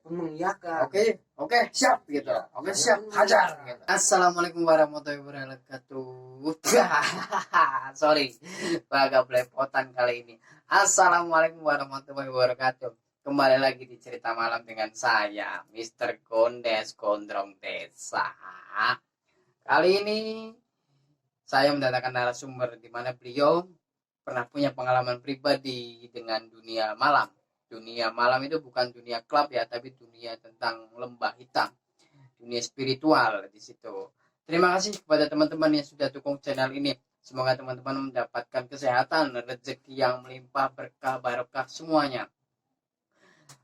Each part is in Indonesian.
pun mengiyakan. Oke, siap gitu. Ya, Oke, saya siap, pun hajar mengiyakan. gitu. Assalamualaikum warahmatullahi wabarakatuh. Sorry, agak belepotan kali ini. Assalamualaikum warahmatullahi wabarakatuh. Kembali lagi di cerita malam dengan saya, Mr. Gondes Gondrong Desa. Kali ini saya mendatangkan narasumber di mana beliau pernah punya pengalaman pribadi dengan dunia malam. Dunia malam itu bukan dunia klub ya, tapi dunia tentang lembah hitam, dunia spiritual di situ. Terima kasih kepada teman-teman yang sudah dukung channel ini. Semoga teman-teman mendapatkan kesehatan, rezeki yang melimpah, berkah, barokah semuanya.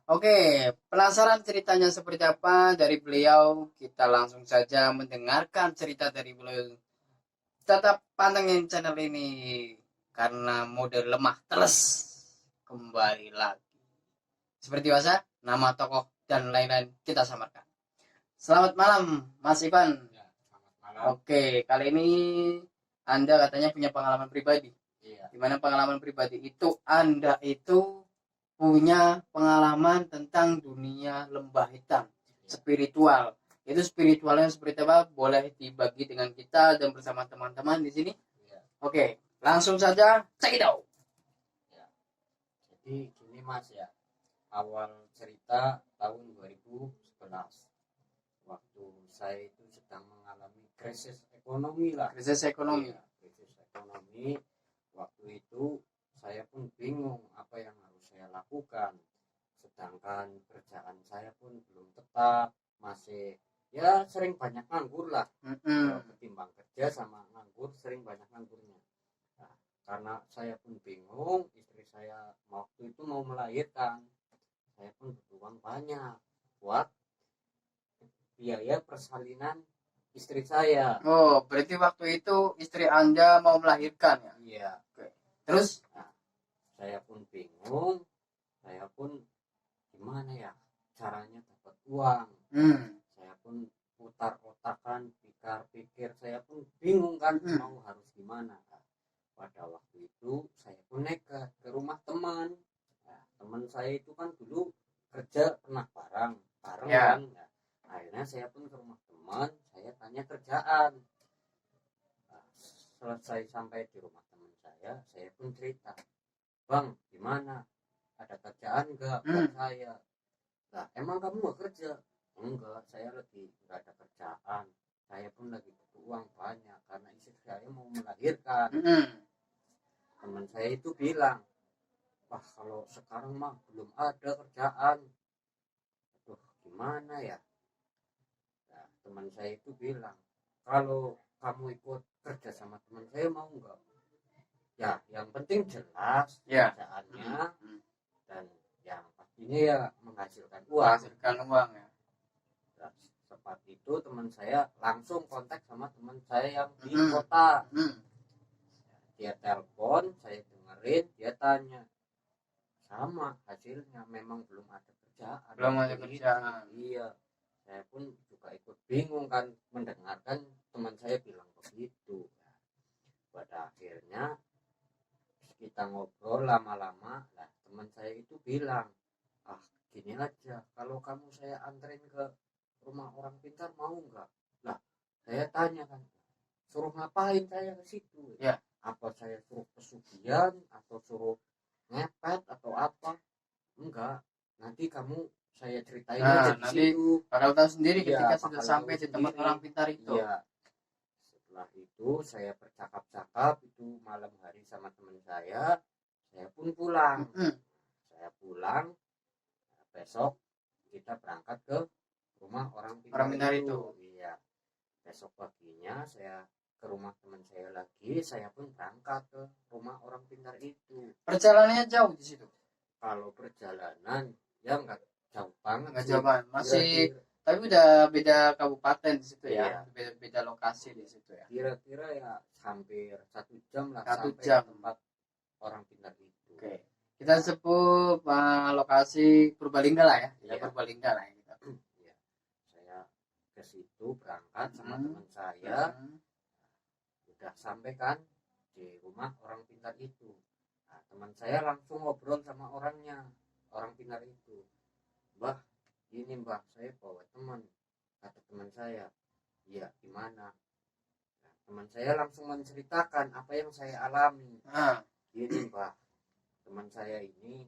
Oke, penasaran ceritanya seperti apa dari beliau? Kita langsung saja mendengarkan cerita dari beliau. Tetap pantengin channel ini karena mode lemah terus kembali lagi. Seperti biasa, nama tokoh dan lain-lain kita samarkan. Selamat malam, Mas Ivan. Ya, selamat malam. Oke, kali ini Anda katanya punya pengalaman pribadi. Iya. Gimana pengalaman pribadi itu? Anda itu punya pengalaman tentang dunia lembah hitam, spiritual. Itu spiritualnya seperti apa? Boleh dibagi dengan kita dan bersama teman-teman di sini. Iya. Oke, langsung saja check it out. Ya. Jadi gini Mas ya, awal cerita tahun 2011 waktu saya itu sedang mengalami krisis ekonomi lah. Krisis ekonomi. Iya, krisis ekonomi. Waktu itu saya pun bingung apa yang harus saya lakukan, sedangkan kerjaan saya pun belum tetap, masih ya sering banyak nganggur lah. Ketimbang kerja sama nganggur, sering banyak nganggurnya. Nah, karena saya pun bingung, istri saya waktu itu mau melahirkan, saya pun butuh uang banyak buat biaya persalinan istri saya. Oh, berarti waktu itu istri Anda mau melahirkan ya? Iya. Oke. Terus? Nah, saya pun bingung, saya pun gimana ya caranya dapat uang. Saya pun putar otakan, pikir-pikir, saya pun bingung kan mau harus gimana. Pada waktu itu saya pun nekat ke rumah teman. Nah, teman saya itu kan dulu kerja pernah bareng Ya. kan. Nah, akhirnya saya pun ke rumah teman, saya tanya kerjaan. Nah, selesai sampai di rumah teman saya pun cerita, bang gimana, ada kerjaan nggak buat saya? Nah, emang kamu nggak kerja? Enggak, saya lagi nggak ada kerjaan, saya pun lagi butuh uang banyak karena istri saya mau melahirkan. Teman saya itu bilang, wah kalau sekarang mah belum ada kerjaan. Aduh gimana ya. Nah, teman saya itu bilang, kalau kamu ikut kerja sama teman saya mau nggak? Ya yang penting jelas kerjaannya dan yang pastinya ya menghasilkan uang. Ya. Nah, tepat itu teman saya langsung kontak sama teman saya yang di kota. Dia telepon, saya dengerin, dia tanya, sama hasilnya memang belum ada kerjaan. Belum ada kerjaan. Iya, saya pun juga ikut bingung kan mendengarkan teman saya bilang begitu. Pada akhirnya kita ngobrol lama-lama, nah teman saya itu bilang, ah gini aja, kalau kamu saya anterin ke rumah orang pintar mau nggak? Lah saya tanya kan, suruh ngapain saya ke situ? Ya. Apa saya suruh pesugihan atau suruh ngepet atau apa? Enggak, nanti kamu saya ceritain aja di nanti situ. bakal tahu sendiri Iya, ketika sudah bakal sampai tahu di tempat sendiri. orang pintar itu. Iya. Setelah itu saya bercakap-cakap itu malam hari sama teman saya pun pulang. Saya pulang, besok kita berangkat ke rumah orang pintar itu. Iya. Besok paginya saya ke rumah teman saya lagi, saya pun berangkat ke rumah orang pintar itu. Perjalanannya jauh di situ. Kalau perjalanan ya nggak jauh banget, nggak jauh banget, masih kira-kira, tapi udah beda kabupaten di situ ya. Iya. Beda lokasi di situ ya. Kira-kira ya hampir 1 jam lah 1 sampai jam. tempat orang pintar itu. Oke. Kita sebut lokasi Purbalingga lah ya. Iya. Purbalingga lah ya. Iya. Saya ke situ berangkat sama teman saya. Udah sampai kan di rumah orang pintar itu. Nah, teman saya langsung ngobrol sama orangnya, orang pintar itu. Mbah, ini mbak saya bawa teman, kata teman saya. Iya gimana? Nah, teman saya langsung menceritakan apa yang saya alami. Gini mbak, teman saya ini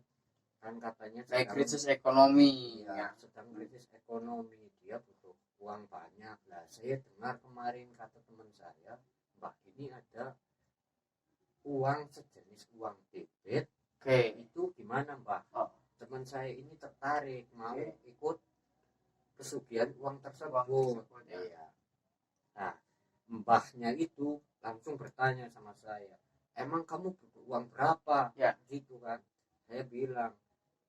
kan katanya Kayak sedang krisis ekonomi ya, sedang krisis ekonomi, dia butuh uang banyak. Lah saya dengar kemarin kata teman saya, mbak ini ada uang sejenis uang debit. Oke. Itu gimana mbak? Oh. Teman saya ini tertarik mau Oke. ikut pesugihan uang tersebut. Ya. Iya. Nah mbahnya itu langsung bertanya sama saya, emang kamu butuh uang berapa? Ya. Gitu kan. Saya bilang,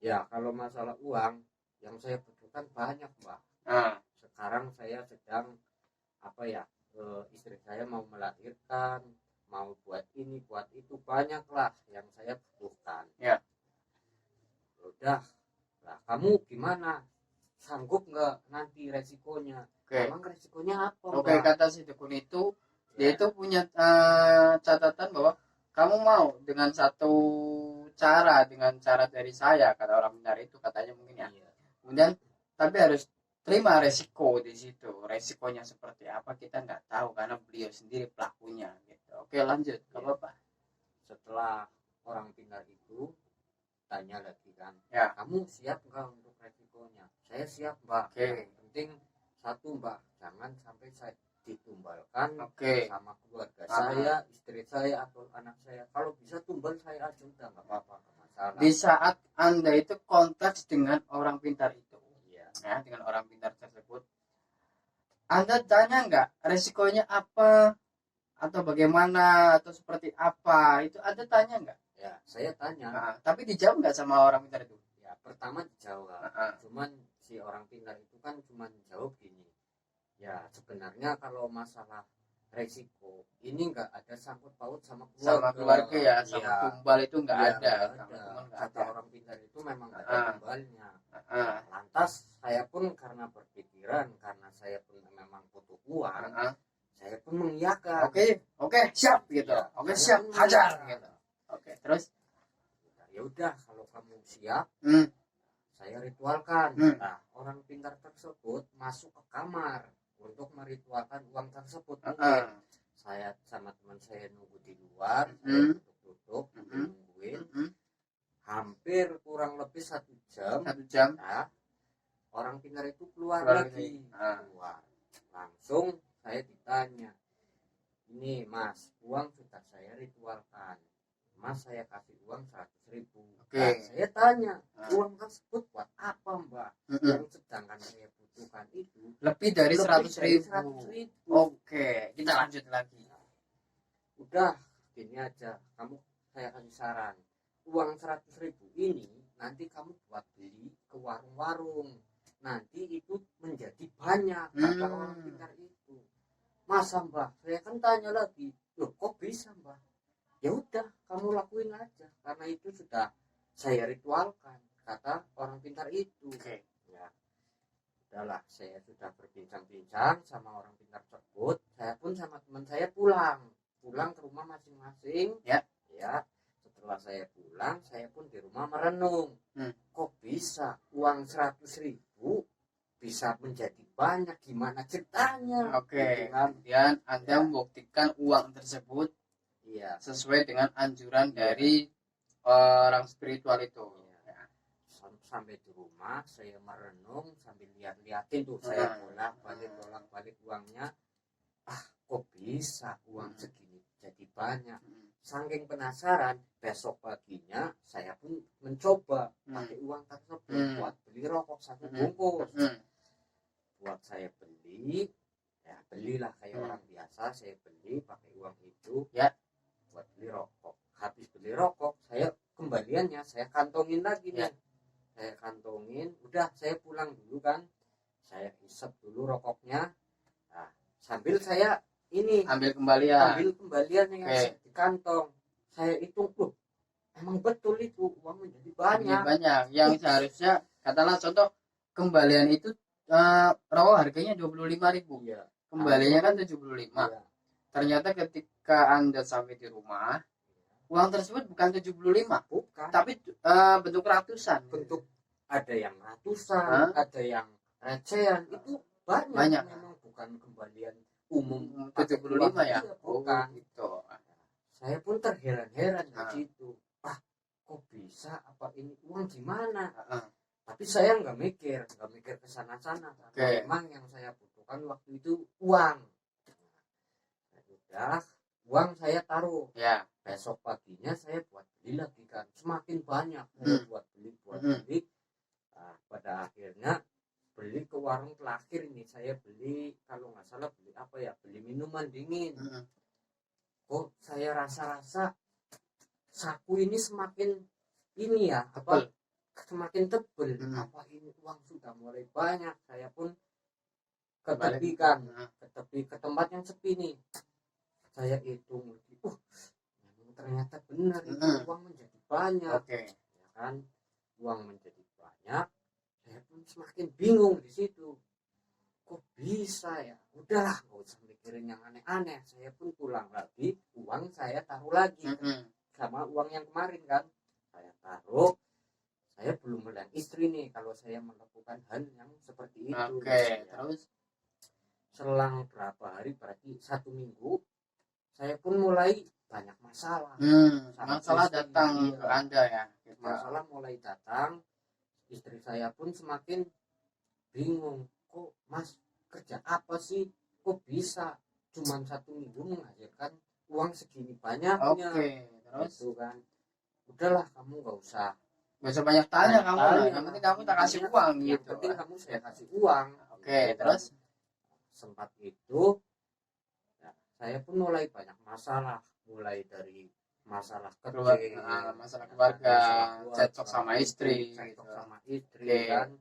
ya kalau masalah uang yang saya butuhkan banyak mbak. Sekarang saya sedang istri saya mau melahirkan, mau buat ini buat itu, banyak lah yang saya butuhkan. Ya. Udah lah, kamu gimana, sanggup nggak nanti resikonya? Emang resikonya apa mbak? Kata si dukun itu dia itu punya catatan bahwa kamu mau dengan satu cara, dengan cara dari saya, kata orang benar itu katanya mungkin ya. Kemudian tapi harus terima resiko di situ. Resikonya seperti apa kita nggak tahu karena beliau sendiri pelakunya gitu. Oke lanjut, nggak apa-apa. Setelah orang pintar itu tanya lagi kan, ya, kamu siap nggak untuk resikonya? Saya siap mbak. Yang penting satu mbak, jangan sampai saya ditumbalkan sama keluarga saya, istri saya atau anak saya. Kalau bisa tumbal saya aja udah nggak apa-apa, nggak masalah. Di saat Anda itu konteks dengan orang pintar itu, ya, dengan orang pintar tersebut, Anda tanya nggak resikonya apa atau bagaimana atau seperti apa, itu Anda tanya nggak? Ya saya tanya. Tapi dijawab nggak sama orang pintar itu? Ya pertama dijawab. Cuman si orang pintar itu kan cuman jawab gini, ya sebenarnya kalau masalah resiko ini nggak ada sangkut paut sama keluarga ya, sama tumbal itu nggak ada. Kata orang pintar itu memang nggak ada tumbalnya. Lantas saya pun karena berpikiran, karena saya pun memang butuh uang, saya pun mengiyakan. Oke, siap gitu. Siap, hajar gitu. Terus ya udah kalau kamu siap, saya ritualkan. Nah, orang pintar tersebut masuk ke kamar untuk meritualkan uang tersebut. Saya sama teman saya nunggu di luar, saya duduk nungguin, hampir kurang lebih 1 jam. Nah, orang pintar itu keluar lagi. Langsung saya ditanya, ini mas, uang sudah saya ritualkan, mas saya kasih uang 100.000. Nah, saya tanya, uang tersebut buat apa mbak? Yang sedangkan saya butuhkan itu lebih dari 100.000. Kita lanjut lagi. Udah gini aja, saya kasih saran, uang 100.000 ini nanti kamu buat beli ke warung-warung, nanti itu menjadi banyak. Kata orang pintar itu. Masa mbak? Saya kan tanya lagi, loh kok bisa mbak? Ya udah kamu lakuin aja, karena itu sudah saya ritualkan, kata orang pintar itu. Ya udahlah, saya sudah berbincang-bincang sama orang pintar tersebut. Saya pun sama teman saya pulang ke rumah masing-masing. Ya setelah saya pulang, saya pun di rumah merenung, kok bisa uang 100.000 bisa menjadi banyak, gimana ceritanya? Kemudian Anda membuktikan uang tersebut sesuai dengan anjuran dari orang spiritual itu. Sampai di rumah saya merenung sambil lihat-liatin tuh, saya bolak-balik uangnya. Kok bisa uang segini jadi banyak? Saking penasaran, besok paginya saya pun mencoba pakai uang tersebut buat beli rokok 1 bungkus. Buat saya beli, ya belilah kayak orang biasa, saya beli pakai uang itu buat beli rokok. Habis beli rokok, saya kembaliannya saya kantongin lagi nih. Saya kantongin, udah saya pulang dulu kan, saya isep dulu rokoknya. Nah, sambil saya ambil kembaliannya yang di kantong. Saya hitung, emang betul itu uang menjadi banyak. Yang seharusnya katakanlah contoh kembalian itu rokok harganya 25.000. Kembalinya kan 75. Ternyata ketika Anda sampai di rumah, uang tersebut bukan 75, tapi bentuk ratusan. ada yang ratusan, ada yang recehan, itu banyak. Memang bukan kembalian umum 75 ya. Bukan. Gitu. Saya pun terheran-heran di situ. Kok bisa, apa ini uang gimana? Tapi saya nggak mikir ke sana-sana. Memang yang saya butuhkan waktu itu uang. Udah, uang saya taruh. Ya. Besok paginya saya buat beli lagi kan. Semakin banyak saya buat beli. Nah, pada akhirnya beli ke warung terakhir ini saya beli, kalau nggak salah beli apa ya, beli minuman dingin. Kok saya rasa-rasa saku ini semakin ini ya, apa semakin tebel. Apa ini uang sudah mulai banyak. Saya pun ke tepi ke tempat yang sepi nih. Saya hitung, ternyata benar itu uang menjadi banyak. Ya kan, uang menjadi banyak. Saya pun semakin bingung di situ. Kok bisa ya? Udahlah, nggak usah mikirin yang aneh-aneh. Saya pun pulang lagi, uang saya taruh lagi sama uang yang kemarin kan. Saya taruh. Saya belum melihat istri nih kalau saya melakukan hal yang seperti itu. Terus selang berapa hari, berarti 1 minggu, saya pun mulai banyak masalah. Masalah datang ke Anda ya. Masalah mulai datang. Istri saya pun semakin bingung, kok mas kerja apa sih, kok bisa cuma 1 minggu menghasilkan uang segini banyaknya. Terus itu kan, udahlah kamu nggak usah banyak tanya kamu lah, yang penting kamu tak kasih uang gitu. Yang penting kamu saya kasih uang. Terus sempat itu ya, saya pun mulai banyak masalah, mulai dari masalah kecil, masalah keluarga, cekcok sama istri, kan.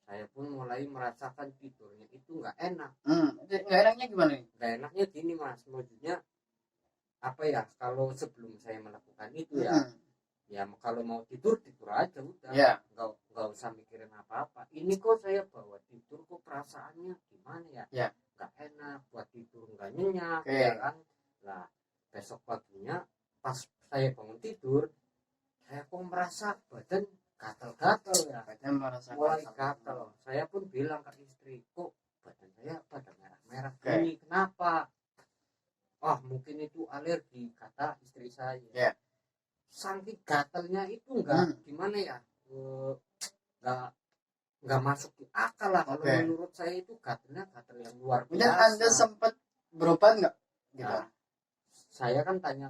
Saya pun mulai merasakan tidurnya itu nggak enak. Nggak enaknya gimana nih? Nggak enaknya gini mas, maksudnya apa ya, kalau sebelum saya melakukan itu ya kalau mau tidur aja udah, nggak usah mikirin apa-apa. Ini kok saya bawa tidur kok perasaannya gimana ya, nggak enak, buat tidur nggak nyenyak. Ya kan. Lah besok paginya pas saya bangun tidur, saya kok merasa badan gatal-gatal ya, mulai gatal. Saya pun bilang ke istri, kok badan saya pada merah-merah gini, kenapa? Mungkin itu alergi, kata istri saya. Saking gatalnya itu nggak gimana ya, nggak masuk di akal lah. Kalau menurut saya itu gatal yang luar biasa. Dan Anda sempat berobat nggak? Gitu. Saya kan tanya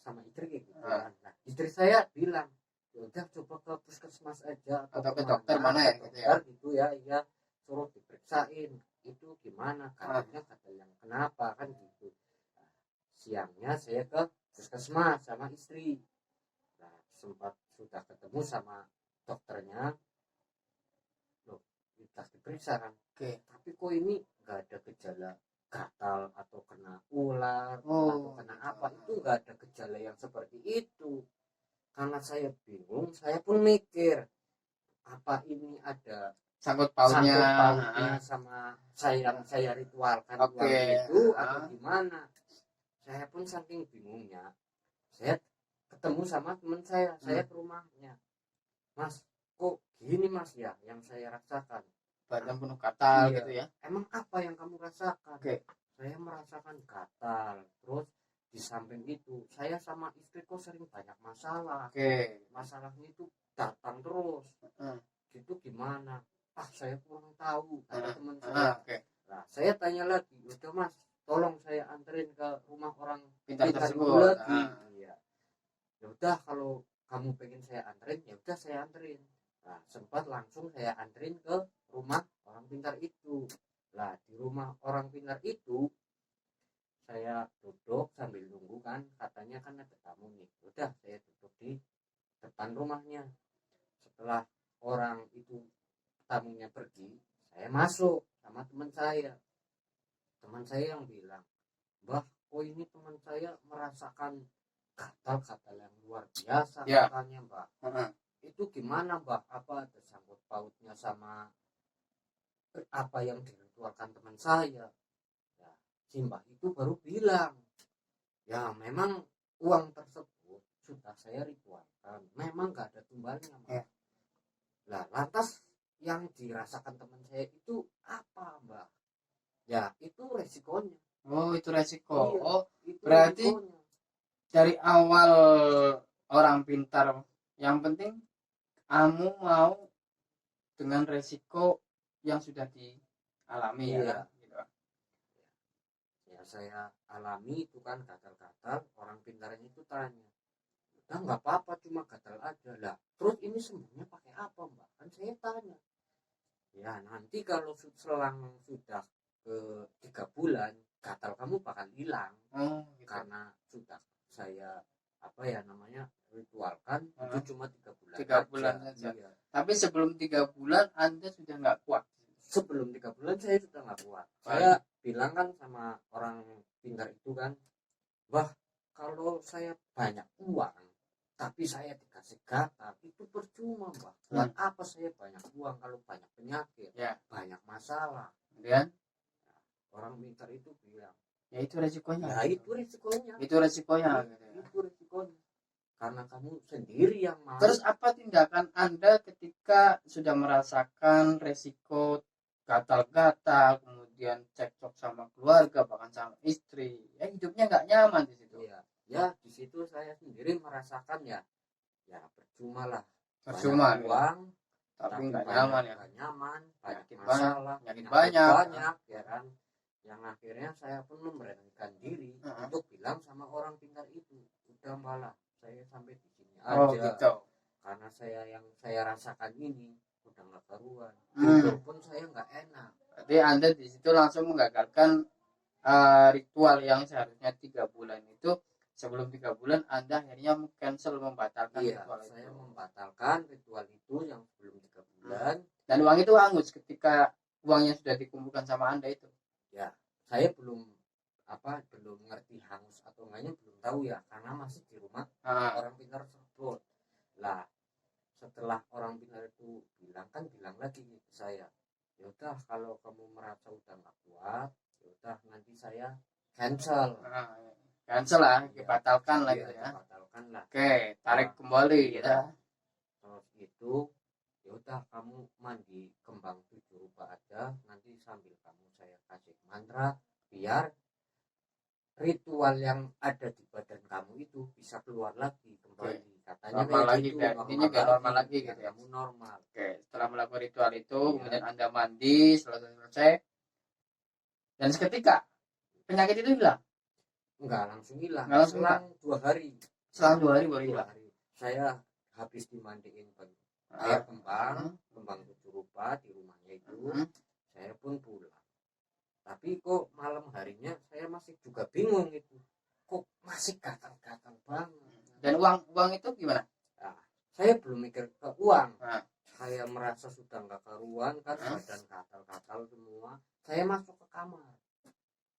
sama istri gitu kan. Nah, istri saya bilang, udah coba ke puskesmas aja atau ke dokter mana ya, gitu ya. Iya, suruh diperiksain itu gimana, katanya gatal yang kenapa kan gitu. Nah, siangnya saya ke puskesmas sama istri. Nah, sempat sudah ketemu sama dokternya, loh kita diperiksa kan, tapi kok ini nggak ada gejala gatal atau kena ular atau kena apa, itu nggak ada gejala yang seperti itu. Karena saya bingung, saya pun mikir apa ini ada sangkut pautnya sama saya ritualkan uang itu atau gimana. Saya pun saking bingungnya, saya ketemu sama teman saya ke rumahnya. Mas, kok gini mas ya yang saya rasakan, badan penuh gatal gitu ya. Emang apa yang kamu rasakan? Saya merasakan gatal, terus di samping itu saya sama istri kok sering banyak masalah. Masalahnya itu datang terus. Gitu gimana? Saya kurang tahu, kata teman saya. Nah, saya tanya lagi, udah mas, tolong saya anterin ke rumah orang pintar tersebut lagi. Ya udah, kalau kamu pengen saya anterin, ya udah saya anterin. Nah, sempat langsung saya anterin ke rumah orang pintar itu. Nah, di rumah orang pintar itu saya duduk sambil nunggu kan, katanya kan ada tamu nih. Udah, saya duduk di depan rumahnya. Setelah orang itu tamunya pergi, saya masuk sama teman saya. Teman saya yang bilang, "Mbah, kok ini teman saya merasakan gatal-gatal yang luar biasa," katanya, Mbak. Itu gimana, Mbak? Apa ada sangkut pautnya sama apa yang diritualkan teman saya? Ya, si Mbak itu baru bilang, ya memang uang tersebut sudah saya ritualkan, memang nggak ada tumbalnya, Mbak. Lah lantas yang dirasakan teman saya itu apa, Mbak? Ya itu resikonya. Oh, itu resiko. Iya, Oh, itu berarti resikonya. dari awal orang pintar, yang penting kamu mau dengan resiko yang sudah dialami ya kan Iya, gitu. ya saya alami itu kan gatal-gatal. Orang pintarnya itu tanya, udah nggak apa-apa cuma gatal aja lah. Terus ini sembuhnya pakai apa, Mbak? Kan saya tanya. Ya nanti kalau selang sudah ke 3 bulan, gatal kamu bakal hilang. Oh gitu. Karena sudah saya apa ya namanya ritualkan itu cuma 3 bulan 3 bulan aja. saja. Iya. Tapi sebelum 3 bulan Anda sudah nggak kuat. Sebelum 3 bulan saya sudah nggak kuat. Saya bilang kan sama orang pintar itu kan, wah kalau saya banyak uang tapi saya dikasih gatal itu percuma, Mbak. Buat apa saya banyak uang kalau banyak penyakit, Ya. banyak masalah. Kemudian Orang pintar itu bilang, ya itu resikonya. ya itu resikonya. Itu resikonya. Gitu ya. Itu resikonya. Karena kamu sendiri yang mau. Terus apa tindakan Anda ketika sudah merasakan resiko gatal-gatal, kemudian cekcok sama keluarga, bahkan sama istri, ya hidupnya nggak nyaman di situ. Iya, ya di situ saya sendiri merasakan ya percuma lah. Percuma, banyak uang, tapi nggak banyak, nyaman ya. nggak nyaman, banyak Penyakit masalah, penyakit penyakit banyak. banyak, ya kan. Yang akhirnya saya pun memberanikan diri untuk bilang sama orang pintar itu, udah malah saya sampai di sini aja. Oh gitu. Karena yang saya rasakan ini udah nggak karuan. Tidur pun saya nggak enak. Berarti Anda di situ langsung menggagalkan ritual yang seharusnya 3 bulan itu. Sebelum 3 bulan Anda akhirnya cancel, membatalkan ritual itu. Saya membatalkan ritual itu yang sebelum 3 bulan. Dan uang itu hangus ketika uangnya sudah dikumpulkan sama Anda itu. Ya, saya belum ngerti hangus atau enggaknya belum tahu ya, karena masih di rumah orang pintar tersebut. Lah, setelah orang pintar itu bilang lagi ke saya, ya udah kalau kamu merasa udah nggak kuat, ya udah nanti saya cancel. Cancel lah, dibatalkan lah gitu ya. Dibatalkan lah. Oke, tarik kembali ya. Terus itu ya udah kamu mandi kembang 7 rupa aja, nanti sambil kamu saya kasih mantra biar ritual yang ada di badan kamu itu bisa keluar lagi kembali. Katanya normal lagi gitu, kan, intinya biar normal lagi gitu ya. Kamu normal. Oke, setelah melakukan ritual itu, kemudian Anda mandi, selesai, dan seketika penyakit itu hilang. Enggak langsung hilang. Selang 2 hari. Selang 2 hari baru hilang. Saya habis dimandiin air kembang 7 rupa di rumahnya itu, saya pun pulang. Tapi kok malam harinya saya masih juga bingung itu. Kok masih gatal-gatal banget. Dan uang itu gimana? Nah, saya belum mikir ke uang. Saya merasa sudah nggak karuan kan, badan gatal-gatal semua. Saya masuk ke kamar.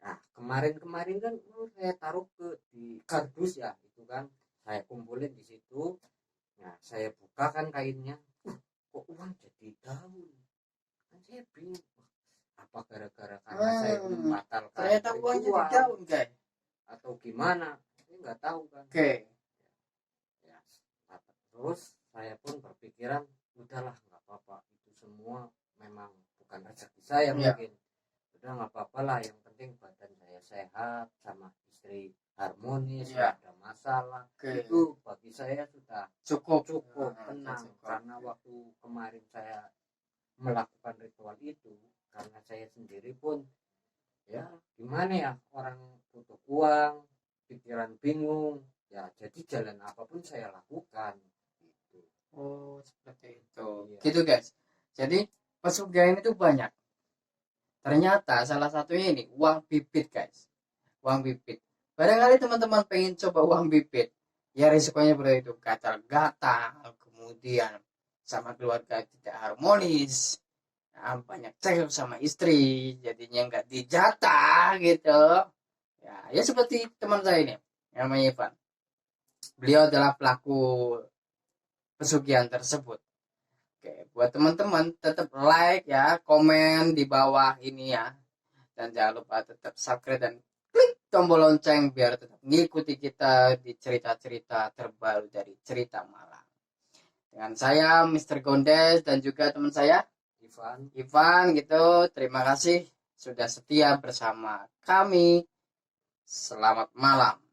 Nah, kemarin kan saya taruh di kardus ya, itu kan. Saya kumpulin di situ. Nah, saya buka kan kainnya. Kok uang jadi daun? Kan saya bingung. Apa gara-gara karena saya membatalkan ternyata uang jadi daun, guys. Atau gimana? Saya nggak tahu kan. Oke. Ya, terus saya pun berpikiran, udahlah nggak apa-apa. Itu semua memang bukan rezeki saya mungkin. Udah nggak apa-apa lah, yang penting badan saya sehat, sama istri harmonis, nggak ada masalah. Itu bagi saya sudah cukup tenang. Karena waktu kemarin saya melakukan ritual itu, karena saya sendiri pun ya gimana ya, orang butuh uang, pikiran bingung ya, jadi jalan apapun saya lakukan gitu. Oh seperti itu. Gitu guys, jadi pesugihan itu banyak. Ternyata salah satunya ini uang bibit guys. Uang bibit. Barangkali teman-teman pengen coba uang bibit, ya risikonya seperti itu, gatal-gatal, kemudian sama keluarga tidak harmonis, banyak cekcok sama istri, jadinya nggak dijatah gitu. Ya seperti teman saya ini, namanya Ivan. Beliau adalah pelaku pesugihan tersebut. Oke, buat teman-teman tetap like ya, komen di bawah ini ya, dan jangan lupa tetap subscribe dan klik tombol lonceng biar tetap mengikuti kita di cerita-cerita terbaru dari Cerita Malam. dengan saya Mr. Gondes dan juga teman saya Ivan gitu. Terima kasih sudah setia bersama kami. Selamat malam.